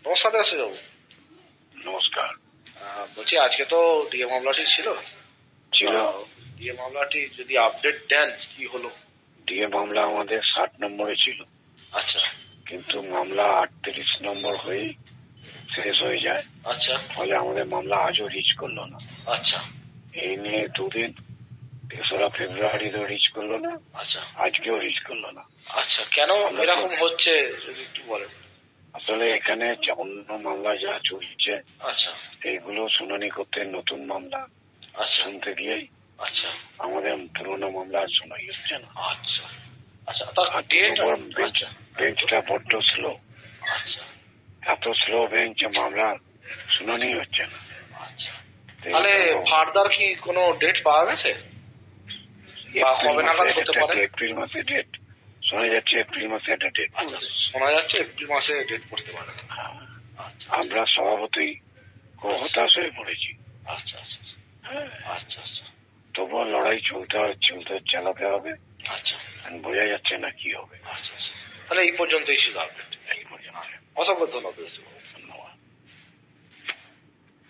নমস্কার দাসবাবু। নমস্কার। বলছি আজকে তো ডিএ মামলাটি ছিল। ডিএ মামলাটি যদি আপডেট দেন কি হলো? ডিএ মামলা আমাদের 60 নম্বরে ছিল। আচ্ছা কিন্তু মামলা 38 নম্বর হয়ে শেষ হয়ে যায়। আচ্ছা ফলে আমাদের মামলা আজও রিচ করলো না। আচ্ছা এই নিয়ে দুদিন 3রা ফেব্রুয়ারিতে রিচ করলো না, আচ্ছা আজকেও রিচ করলো না। আচ্ছা, কেন এরকম হচ্ছে যদি একটু বলেন। আসলে এখানে অন্য মামলা যা চলছে আচ্ছা এইগুলো শুনানি করতে নতুন মামলা আচ্ছা শুনতে গিয়েই আচ্ছা আমাদের পুরোনো মামলা আর শোনাই হচ্ছে না। আচ্ছা আচ্ছা, তার আর ডেট? আচ্ছা বেঞ্চটা বড্ড স্লো। আচ্ছা এত স্লো বেঞ্চ, মামলা শুনানি হচ্ছে না। আচ্ছা, তাহলে ফার্দার কি কোনো ডেট পাওয়া গেছে বা কবে নাগাদ হতে পারে? এপ্রিল মাসে ডেট শোনা যাচ্ছে, এপ্রিল মাসে একটা ডেট। শোনা যাচ্ছে এপ্রিল মাসে ডেট পড়তে পারে। আচ্ছা আমরা স্বভাবতই খুব হতাশ হয়ে পড়েছি। আচ্ছা আচ্ছা আচ্ছা আচ্ছা তবুও লড়াই চলতে চালাতে হবে। আচ্ছা বোঝা যাচ্ছে না কি হবে। আচ্ছা আচ্ছা, তাহলে এই পর্যন্তই ছিল আপডেট। এই পর্যন্ত। অসংখ্য ধন্যবাদ।